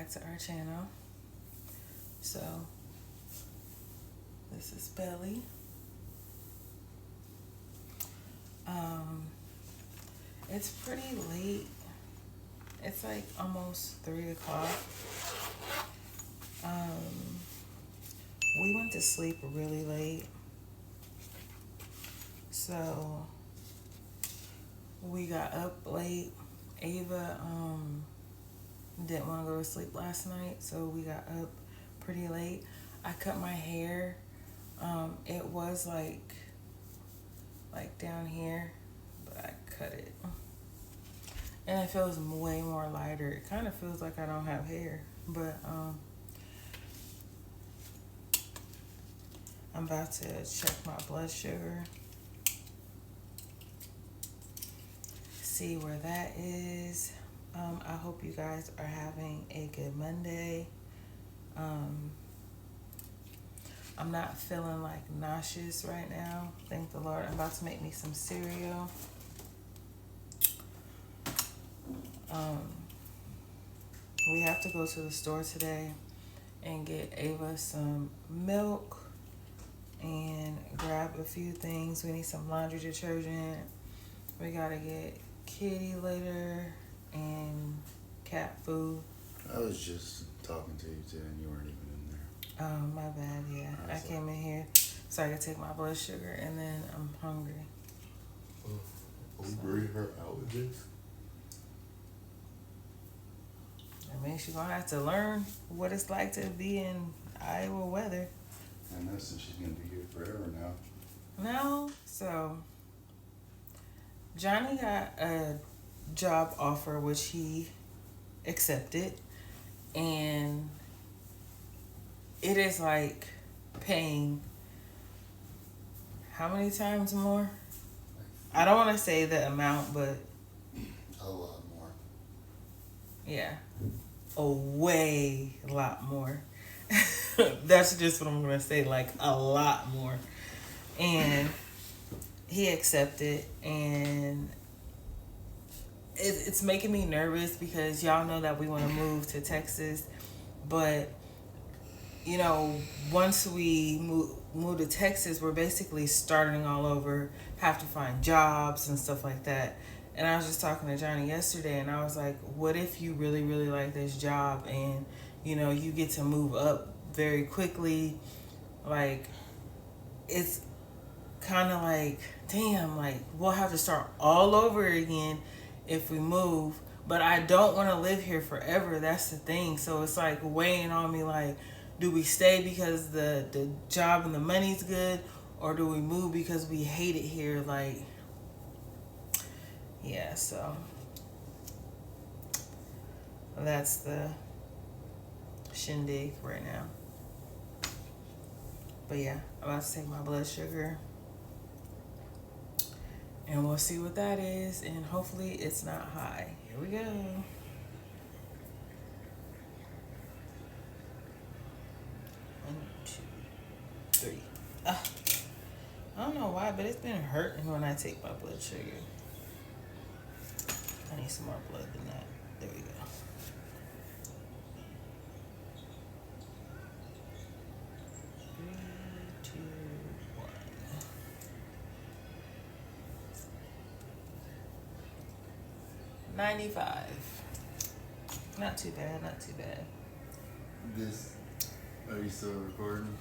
back to our channel. So this is Belly. It's pretty late. It's like almost 3 o'clock. We went to sleep really late. So we got up late. Ayvah didn't want to go to sleep last night, so we got up pretty late. I cut my hair. It was like down here, but I cut it. And it feels way more lighter. It kind of feels like I don't have hair, but I'm about to check my blood sugar. See where that is. I hope you guys are having a good Monday. I'm not feeling like nauseous right now. Thank the Lord. I'm about to make me some cereal. We have to go to the store today and get Ayvah some milk and grab a few things. We need some laundry detergent. We gotta get kitty litter and cat food. I was just talking to you too, and you weren't even in there. Oh, my bad, yeah. I came in here so I could take my blood sugar, and then I'm hungry. We bring her out with this? I mean, she's gonna have to learn what it's like to be in Iowa weather. I know, since she's gonna be here forever now. No, so Johnny got a job offer which he accepted, and it is like paying how many times more? I don't want to say the amount, but A lot more. yeah, a way lot more. That's just what I'm gonna say, like a lot more. And he accepted, and it's making me nervous because y'all know that we want to move to Texas, but you know, once we move to Texas, we're basically starting all over, have to find jobs and stuff like that. And I was just talking to Johnny yesterday, and I was like, what if you really, really like this job and, you know, you get to move up very quickly? Like, it's kind of like, damn, like, we'll have to start all over again if we move. But I don't want to live here forever. That's the thing. So it's like weighing on me, like, do we stay because the job and the money's good, or do we move because we hate it here? Like, yeah, so that's the shindig right now. But yeah, I'm about to take my blood sugar, and we'll see what that is, and hopefully it's not high. Here we go. 1, 2, 3. I don't know why, but it's been hurting when I take my blood sugar. I need some more blood than that. There we go. 3, 2, 1. $95. Not too bad, not too bad. Are you still recording?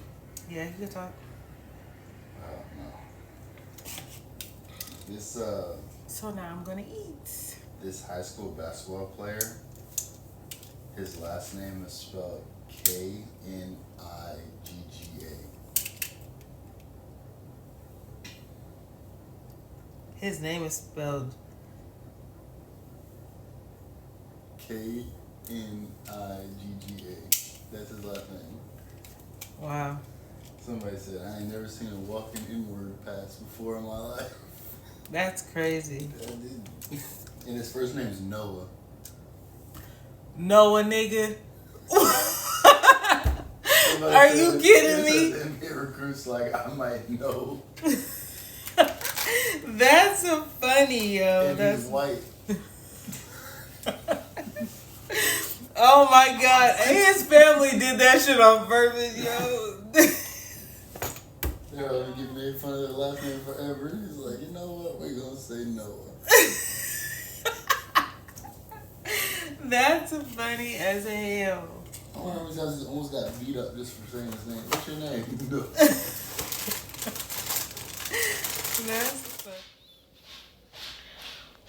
Yeah, you can talk. No. So now I'm gonna eat. This high school basketball player, his last name is spelled Knigga. His name is spelled Knigga. That's his last name. wow. Somebody said, I ain't never seen a walking inward pass before in my life. That's crazy. And his first name is Noah. Noah, nigga. Are you kidding me? NBA recruits like, I might know. That's so funny, yo. And That's he's white. Oh my god. And his family did that shit on purpose, yo. They're already getting made fun of their last name forever. He's like, you know what? We're gonna say Noah. That's funny as hell. I wonder how many times he almost got beat up just for saying his name. What's your name? That's funny.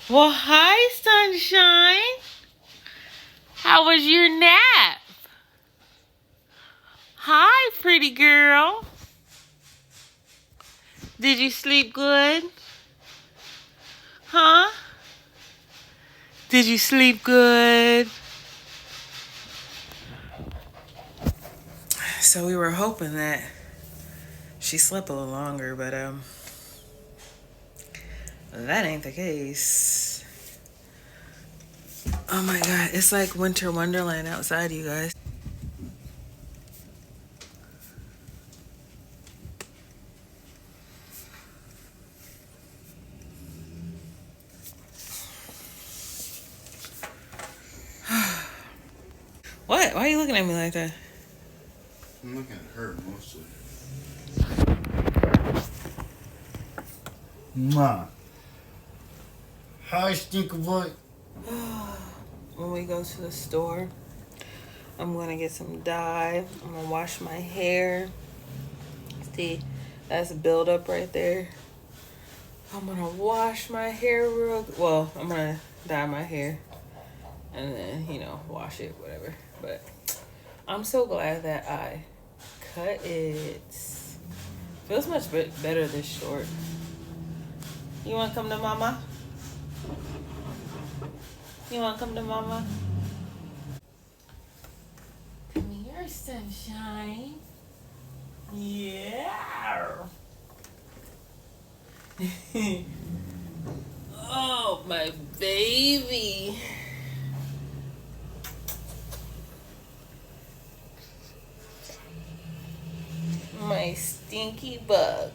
Well, hi, sunshine. How was your nap? Hi, pretty girl. Did you sleep good? Huh? Did you sleep good? So we were hoping that she slept a little longer, but that ain't the case. Oh my god, it's like winter wonderland outside, you guys. What? Why are you looking at me like that? I'm looking at her mostly. Ma. Hi, stinker boy. When we go to the store, I'm gonna get some dye. I'm gonna wash my hair. See, that's a buildup right there. I'm gonna wash my hair well, I'm gonna dye my hair and then, wash it, whatever. But I'm so glad that I cut it. Feels much better this short. You wanna come to mama? You wanna come to mama? Come here, sunshine. Yeah. Oh, my baby. My stinky bug.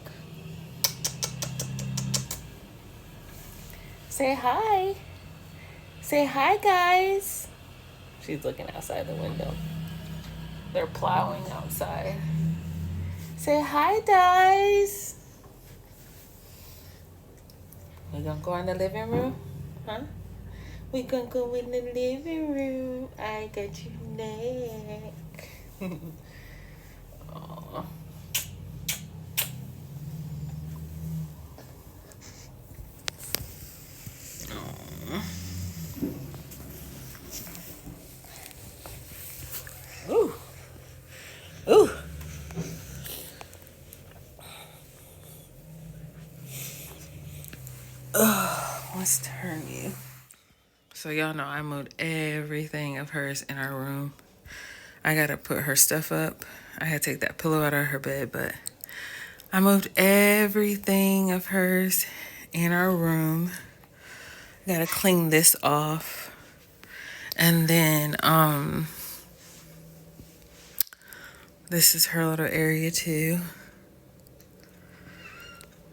Say hi. Say hi, guys. She's looking outside the window. They're plowing outside. Say hi, guys. We gonna go in the living room? Huh? We gonna go in the living room. I got your neck. Aww. Ooh. Ooh. Let's turn you. So y'all know I moved everything of hers in our room. I gotta put her stuff up. I had to take that pillow out of her bed, but I moved everything of hers in our room. I gotta clean this off. And then this is her little area too.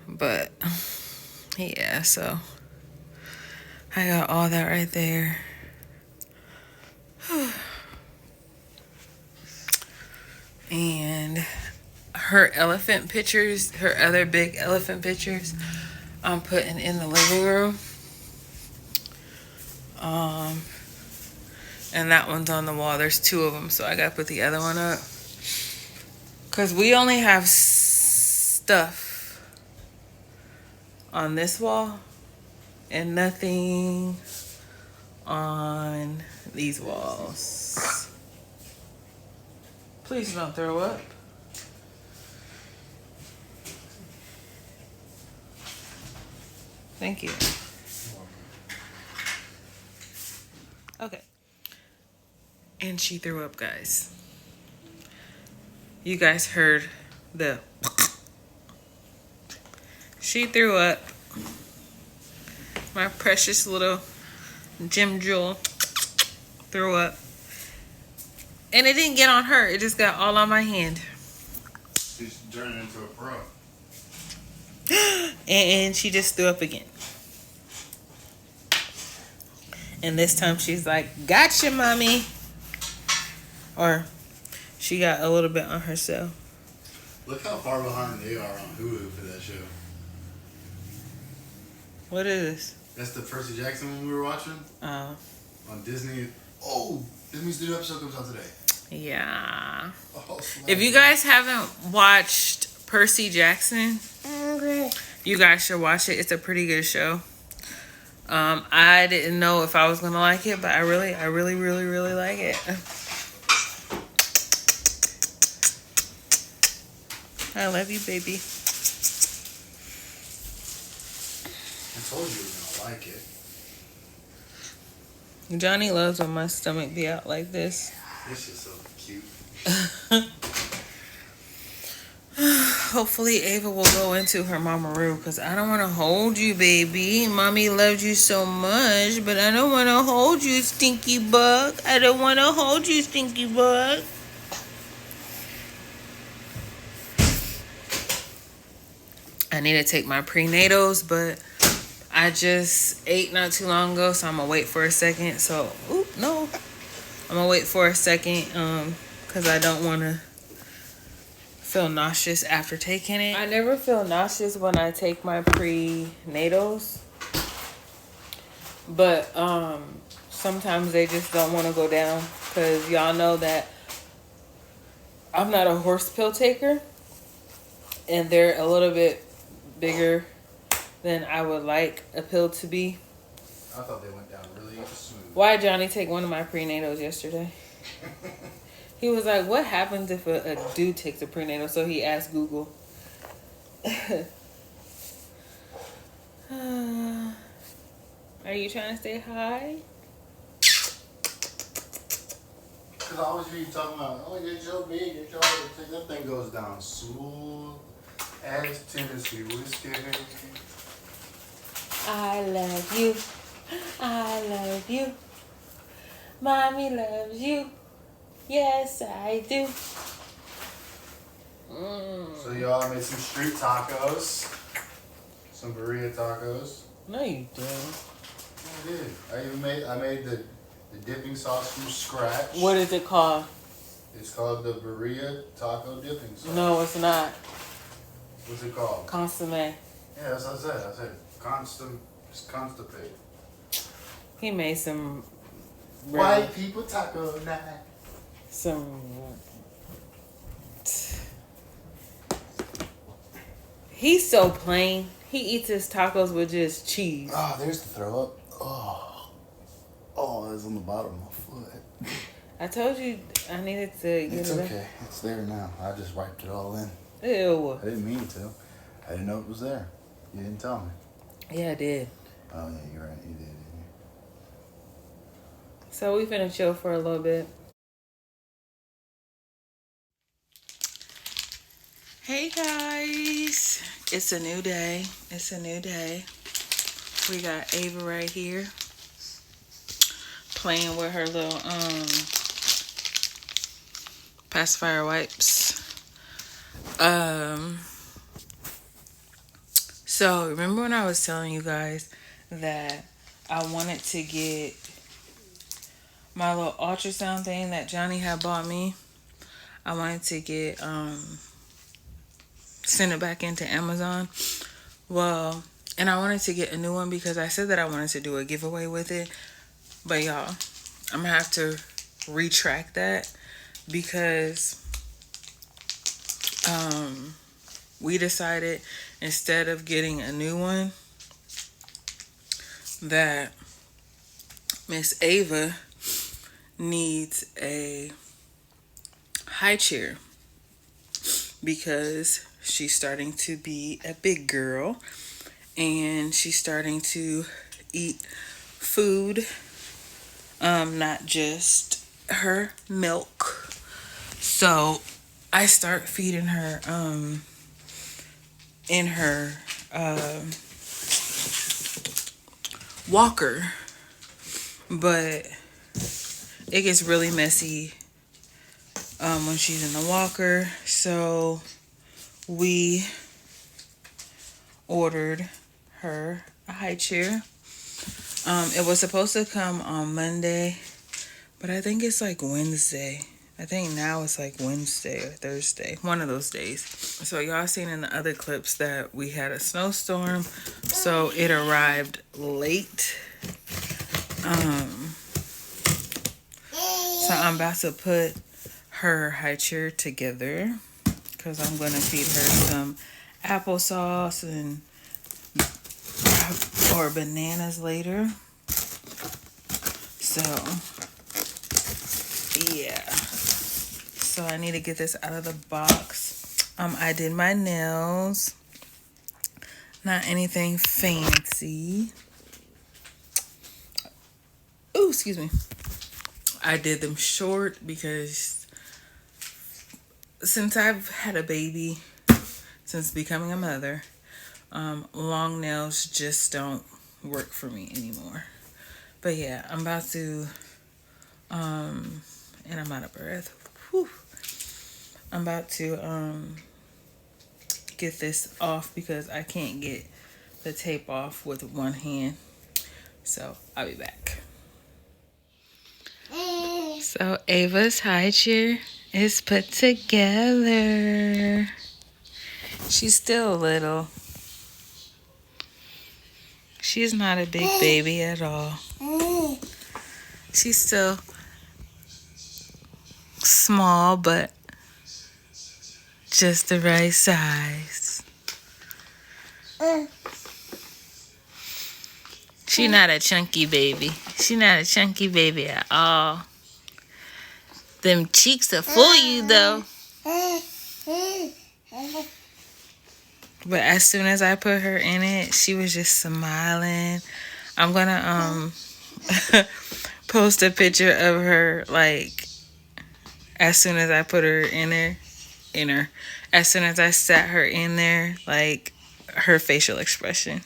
But yeah, so I got all that right there. And her elephant pictures, her other big elephant pictures, I'm putting in the living room. And that one's on the wall. There's two of them, so I gotta put the other one up. Cause we only have stuff on this wall and nothing on these walls. Please don't throw up. Thank you. Okay. And she threw up, guys. You guys heard the... She threw up. My precious little Jim Jewel threw up. And it didn't get on her. It just got all on my hand. She's turning into a pro. And she just threw up again. And this time she's like, gotcha, mommy. Or she got a little bit on herself. Look how far behind they are on Hulu for that show. What is this? That's the Percy Jackson one we were watching on Disney. Oh, Disney's new episode comes out today. Yeah. Oh, if you guys haven't watched Percy Jackson, you guys should watch it. It's a pretty good show. I didn't know if I was gonna like it, but I really like it. I love you, baby. I told you we were gonna like it. Johnny loves when my stomach be out like this. This is so cute. Hopefully Ava will go into her mama room because I don't want to hold you, baby. Mommy loves you so much, but I don't want to hold you, stinky bug. I don't want to hold you, stinky bug. I need to take my prenatals, but I just ate not too long ago, so I'm going to wait for a second. So, no. I'm going to wait for a second because I don't want to feel nauseous after taking it. I never feel nauseous when I take my prenatals, but sometimes they just don't want to go down because y'all know that I'm not a horse pill taker, and they're a little bit bigger than I would like a pill to be. I thought they went down really smooth. Why did Johnny take one of my prenatals yesterday? He was like, what happens if a dude takes a prenatal? So he asked Google. Are you trying to say hi? Because I always hear you talking about, oh, you're so big, you're so big. That thing goes down smooth as Tennessee whiskey. I love you. I love you. Mommy loves you. Yes, I do. So y'all made some street tacos. Some burrito tacos. No, you didn't. I did. I made the dipping sauce from scratch. What is it called? It's called the burrito taco dipping sauce. No, it's not. What's it called? Consomme. Yeah, that's what I said. I said constipated. He made some White people taco night. He's so plain. He eats his tacos with just cheese. Oh, there's the throw up. Oh, it's on the bottom of my foot. I told you I needed to get It's it. okay. It's there now. I just wiped it all in. Ew. I didn't mean to. I didn't know it was there. You didn't tell me. Yeah, I did. Oh, yeah, you're right. You did, didn't you? So we finna chill for a little bit. Hey guys, it's a new day. It's a new day. We got Ava right here playing with her little pacifier wipes. So remember when I was telling you guys that I wanted to get my little ultrasound thing that Johnny had bought me? I wanted to get send it back into Amazon. Well, and I wanted to get a new one because I said that I wanted to do a giveaway with it. But y'all, I'm gonna have to retract that because we decided instead of getting a new one that Miss Ava needs a high chair because she's starting to be a big girl and she's starting to eat food, not just her milk. So I start feeding her in her walker, but it gets really messy when she's in the walker. So we ordered her a high chair. It was supposed to come on Monday, but I think it's like Wednesday. I think now it's like Wednesday or Thursday, one of those days. So y'all seen in the other clips that we had a snowstorm, so it arrived late. So I'm about to put her high chair together because I'm gonna feed her some applesauce and or bananas later. So yeah. So I need to get this out of the box. I did my nails. Not anything fancy. Ooh, excuse me. I did them short because since I've had a baby, since becoming a mother, long nails just don't work for me anymore. But yeah, I'm about to, and I'm out of breath. Whew. I'm about to get this off because I can't get the tape off with one hand. So I'll be back. So Ava's high chair is put together. She's still little. She's not a big baby at all. She's still small, but just the right size. She's not a chunky baby. She's not a chunky baby at all. Them cheeks will fool you, though. But as soon as I put her in it, she was just smiling. I'm gonna post a picture of her, like, as soon as I put her in her. As soon as I sat her in there, like, her facial expression.